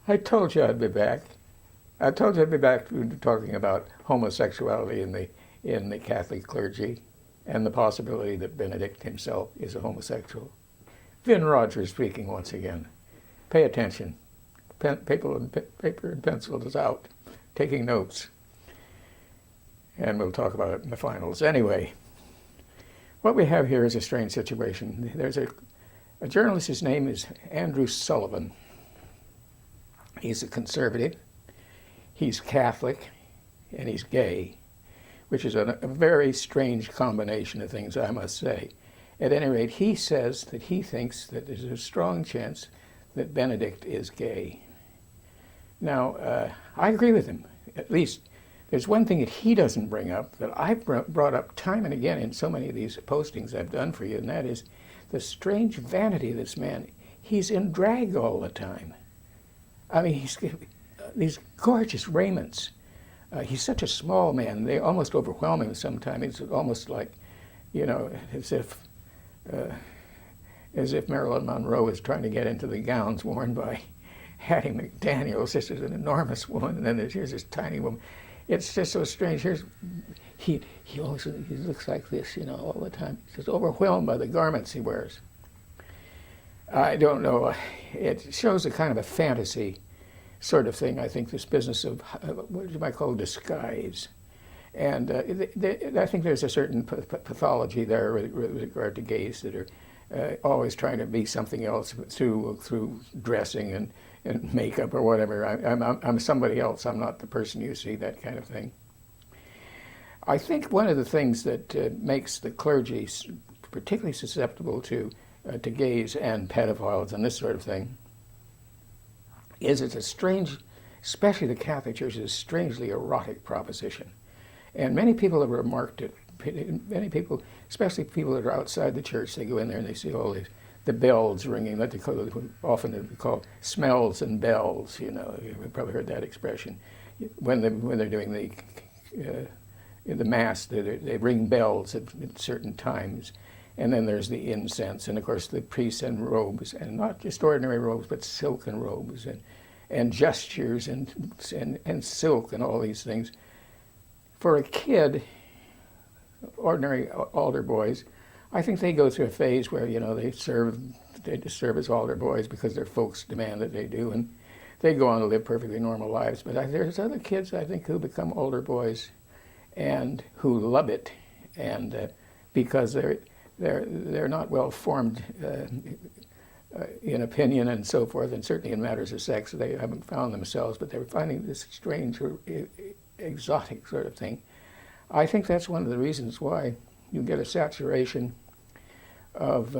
I told you I'd be back. I told you I'd be back talking about homosexuality in the Catholic clergy and the possibility that Benedict himself is a homosexual. Vin Rogers speaking once again. Pay attention. Paper and pencil is out. Taking notes. And we'll talk about it in the finals. Anyway, what we have here is a strange situation. There's a journalist, his name is Andrew Sullivan. He's a conservative, he's Catholic, and he's gay, which is a very strange combination of things, I must say. At any rate, he says that he thinks that there's a strong chance that Benedict is gay. Now, I agree with him. At least, there's one thing that he doesn't bring up that I've brought up time and again in so many of these postings I've done for you, and that is the strange vanity of this man. He's in drag all the time. I mean, he's these gorgeous raiments. He's such a small man. They almost overwhelm him sometimes. It's almost like, you know, as if Marilyn Monroe is trying to get into the gowns worn by Hattie McDaniel. This is an enormous woman, and then here's this tiny woman. It's just so strange. He looks like this, you know, all the time. He's just overwhelmed by the garments he wears. I don't know. It shows a kind of a fantasy sort of thing, I think, this business of what you might call disguise. And I think there's a certain pathology there with regard to gays that are always trying to be something else through dressing and makeup or whatever. I'm somebody else. I'm not the person you see, that kind of thing. I think one of the things that makes the clergy particularly susceptible to gays and pedophiles and this sort of thing is it's a strange, especially the Catholic Church, is a strangely erotic proposition. And many people have remarked it. Many people, especially people that are outside the church, they go in there and they see all the bells ringing, what they call smells and bells, you know. You've probably heard that expression. When they're doing the Mass, they ring bells at certain times. And then there's the incense, and of course the priests and robes, and not just ordinary robes, but silken robes, and gestures, and silk, and all these things. For a kid, ordinary altar boys, I think they go through a phase where, you know, they just serve as altar boys because their folks demand that they do, and they go on to live perfectly normal lives. But there's other kids, I think, who become altar boys and who love it, and because they're not well formed in opinion and so forth, and certainly in matters of sex, they haven't found themselves, but they're finding this strange or exotic sort of thing. I think that's one of the reasons why you get a saturation of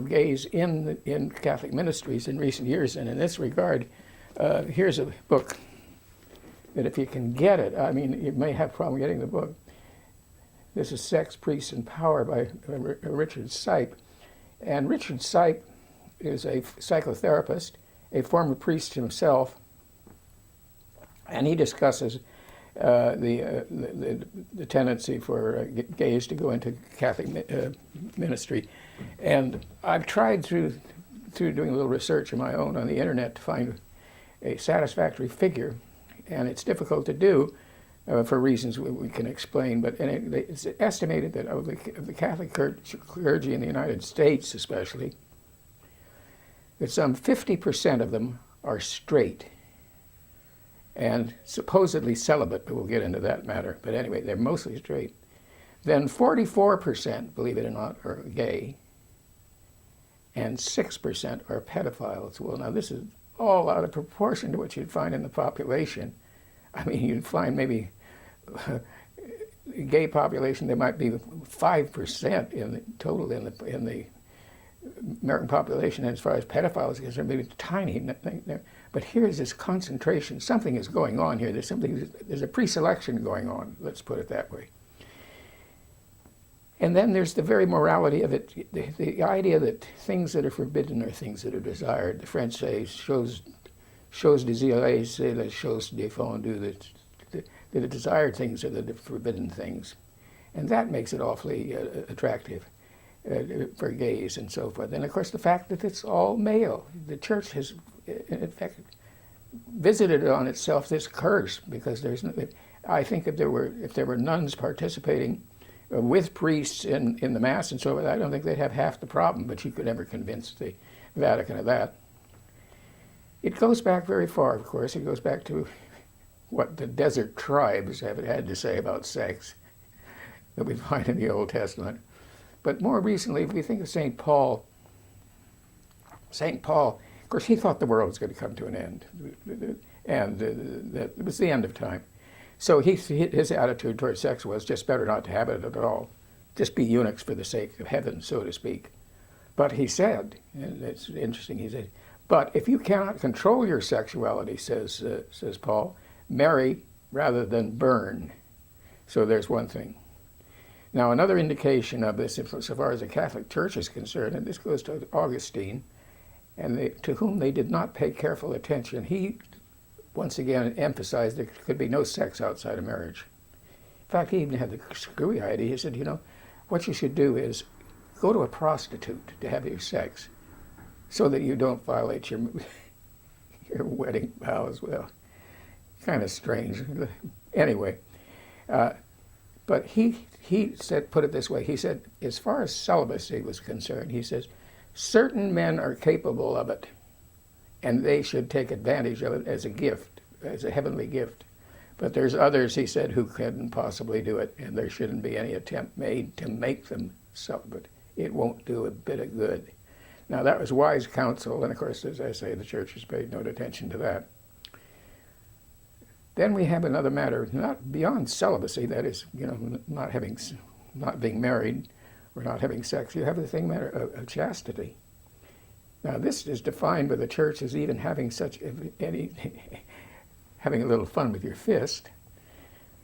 gays in Catholic ministries in recent years. And in this regard, here's a book that if you can get it, I mean, you may have a problem getting the book. This is Sex, Priests, and Power by Richard Sipe. And Richard Sipe is a psychotherapist, a former priest himself, and he discusses the tendency for gays to go into Catholic ministry. And I've tried through doing a little research of my own on the internet to find a satisfactory figure, and it's difficult to do for reasons we can explain, but it's estimated that of the Catholic clergy in the United States especially, that some 50% of them are straight and supposedly celibate, but we'll get into that matter. But anyway, they're mostly straight. Then 44%, believe it or not, are gay, and 6% are pedophiles. Well, now this is all out of proportion to what you'd find in the population. I mean, you'd find maybe gay population, there might be 5% in the total in the American population, and as far as pedophiles is concerned, maybe tiny. But here's this concentration. Something is going on here. There's a pre-selection going on, let's put it that way. And then there's the very morality of it, the idea that things that are forbidden are things that are desired. The French say, choses désirées, c'est les choses défendues, that the desired things are the forbidden things. And that makes it awfully attractive for gays and so forth. And of course the fact that it's all male. The church has, in effect, visited on itself this curse, because there's no, I think if there were nuns participating with priests in the Mass and so on, I don't think they'd have half the problem, but you could never convince the Vatican of that. It goes back very far, of course. It goes back to what the desert tribes have had to say about sex that we find in the Old Testament. But more recently, if we think of St. Paul, of course, he thought the world was going to come to an end, and that it was the end of time. So his attitude towards sex was just better not to have it at all. Just be eunuchs for the sake of heaven, so to speak. But he said, and it's interesting, he said, but if you cannot control your sexuality, says Paul, marry rather than burn. So there's one thing. Now, another indication of this, so far as the Catholic Church is concerned, and this goes to Augustine, and to whom they did not pay careful attention, he once again emphasized there could be no sex outside of marriage. In fact, he even had the screwy idea. He said, what you should do is go to a prostitute to have your sex so that you don't violate your wedding vows. Well, kind of strange. Anyway, but he said, put it this way, he said, as far as celibacy was concerned, he says, certain men are capable of it, and they should take advantage of it as a gift, as a heavenly gift. But there's others, he said, who couldn't possibly do it, and there shouldn't be any attempt made to make them celibate. It won't do a bit of good. Now, that was wise counsel, and of course, as I say, the Church has paid no attention to that. Then we have another matter, not beyond celibacy, that is, not being married or not having sex. You have the thing matter of chastity. Now, this is defined by the Church as even having having a little fun with your fist,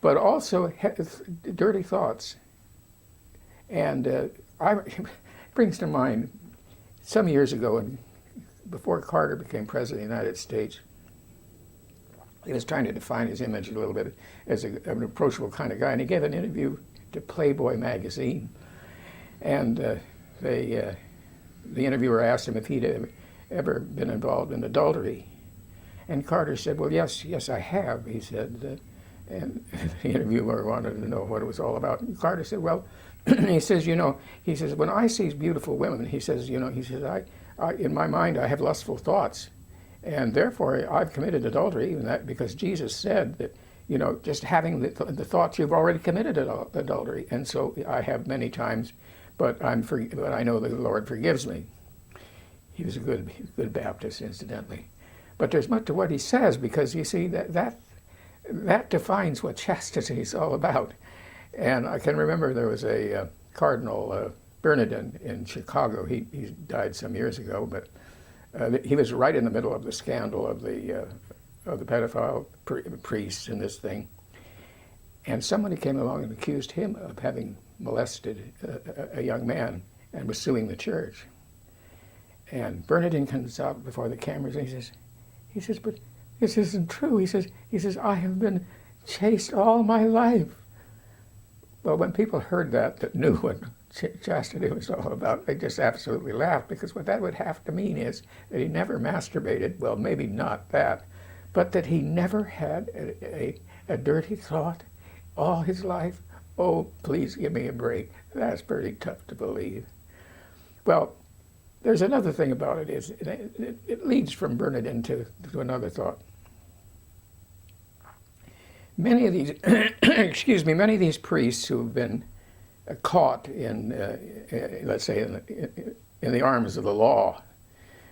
but also dirty thoughts. And it brings to mind some years ago, and before Carter became President of the United States, he was trying to define his image a little bit as an approachable kind of guy, and he gave an interview to Playboy magazine. And the interviewer asked him if he'd ever been involved in adultery. And Carter said, well, yes, I have, he said. And the interviewer wanted to know what it was all about. And Carter said, well, he says, when I see beautiful women, he says, I in my mind, I have lustful thoughts. And therefore, I've committed adultery, even that because Jesus said that, just having the thoughts, you've already committed adultery. And so I have many times, but I know the Lord forgives me. He was a good Baptist, incidentally. But there's much to what he says, because you see that defines what chastity is all about. And I can remember there was a Cardinal Bernardin in Chicago. He died some years ago, but he was right in the middle of the scandal of the pedophile priests in this thing. And somebody came along and accused him of having molested a young man and was suing the church. And Bernardin comes out before the cameras and he says, but this isn't true. He says, I have been chaste all my life. Well, when people heard that knew what chastity was all about, they just absolutely laughed, because what that would have to mean is that he never masturbated, well, maybe not that, but that he never had a dirty thought all his life. Oh, please give me a break. That's pretty tough to believe. Well, there's another thing about it, is it leads from Bernardin to another thought. Many of these, many of these priests who have been caught in, let's say, in the arms of the law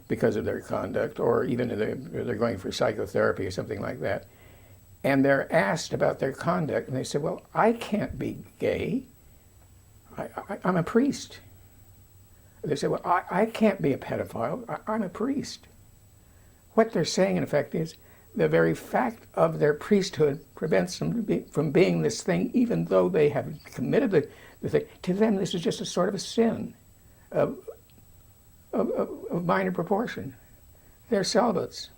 because of their conduct, or even they're going for psychotherapy or something like that, and they're asked about their conduct, and they say, well, I can't be gay. I'm a priest. They say, well, I can't be a pedophile. I'm a priest. What they're saying, in effect, is the very fact of their priesthood prevents them from being this thing, even though they have committed the thing. To them, this is just a sort of a sin of minor proportion. They're celibates.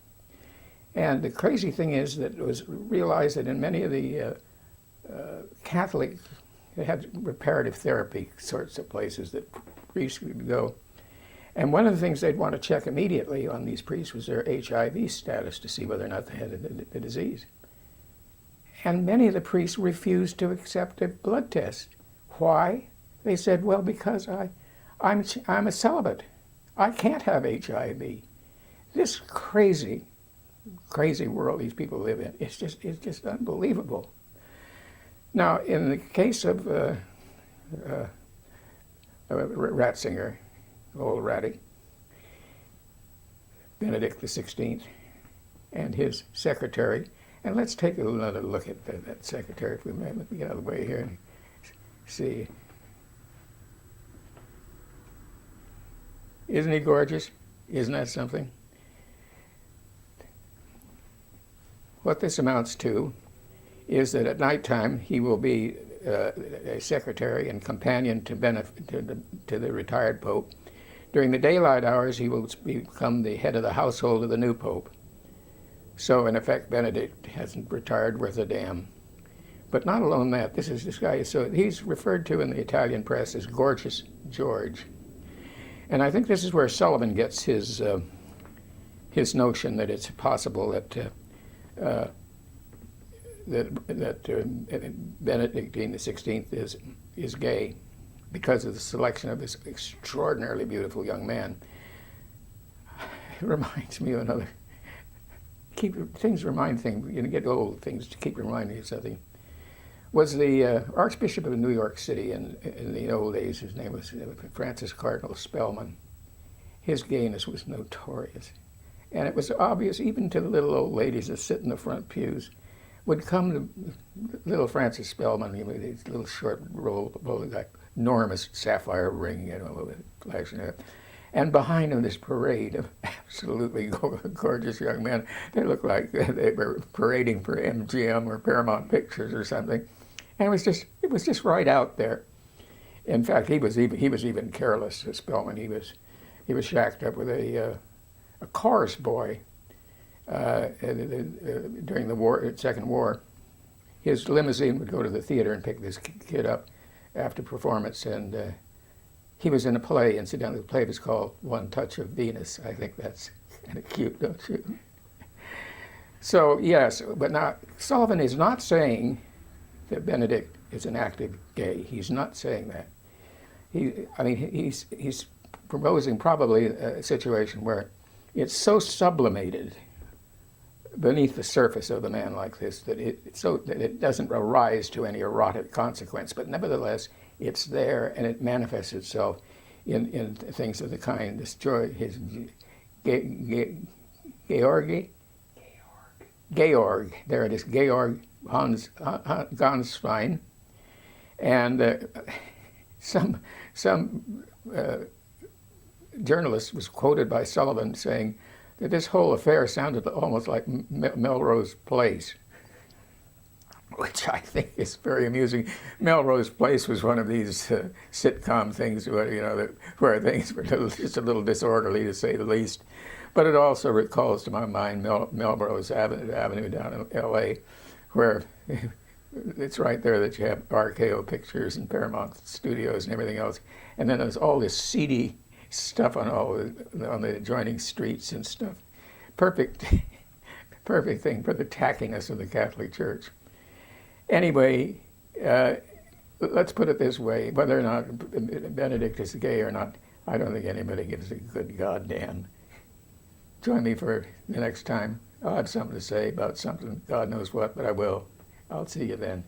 And the crazy thing is that it was realized that in many of the Catholic, they had reparative therapy sorts of places that priests could go. And one of the things they'd want to check immediately on these priests was their HIV status to see whether or not they had the disease. And many of the priests refused to accept a blood test. Why? They said, well, because I'm a celibate. I can't have HIV. This crazy, crazy world these people live in, it's just unbelievable. Now, in the case of Ratzinger, old Ratty, Benedict XVI, and his secretary, and let's take another look at that secretary, if we may. Let me get out of the way here and see. Isn't he gorgeous? Isn't that something? What this amounts to is that at nighttime he will be a secretary and companion to the retired Pope. During the daylight hours, he will become the head of the household of the new Pope. So, in effect, Benedict hasn't retired worth a damn. But not alone that, this guy, so he's referred to in the Italian press as Gorgeous George. And I think this is where Sullivan gets his notion that it's possible that Benedict XVI is gay because of the selection of this extraordinarily beautiful young man. It reminds me of another. Things remind things. You get old things to keep reminding you of something. Was the Archbishop of New York City in the old days? His name was Francis Cardinal Spellman. His gayness was notorious, and it was obvious even to the little old ladies that sit in the front pews. Would come to little Francis Spellman, these little short roll, like enormous sapphire ring, with flashing it. And behind him, this parade of absolutely gorgeous young men. They looked like they were parading for MGM or Paramount Pictures or something. And it was just right out there. In fact, he was even careless. Spellman, he was shacked up with a chorus boy during the Second War. His limousine would go to the theater and pick this kid up after performance, and he was in a play. Incidentally, the play was called One Touch of Venus. I think that's kind of cute, don't you? So yes, but now Sullivan is not saying that Benedict is an active gay. He's not saying that. He's proposing probably a situation where it's so sublimated beneath the surface of a man like this that it doesn't arise to any erotic consequence, but nevertheless it's there and it manifests itself in things of the kind. This joy, his Georg, there it is, Georg Ganswein, and some journalist was quoted by Sullivan saying that this whole affair sounded almost like Melrose Place, which I think is very amusing. Melrose Place was one of these sitcom things where things were just a little disorderly, to say the least. But it also recalls to my mind Melrose Avenue down in L.A., where it's right there that you have RKO Pictures and Paramount Studios and everything else. And then there's all this seedy stuff on the adjoining streets and stuff. Perfect thing for the tackiness of the Catholic Church. Anyway, let's put it this way: whether or not Benedict is gay or not, I don't think anybody gives a good goddamn. Join me for the next time. I'll have something to say about something, God knows what, but I will. I'll see you then.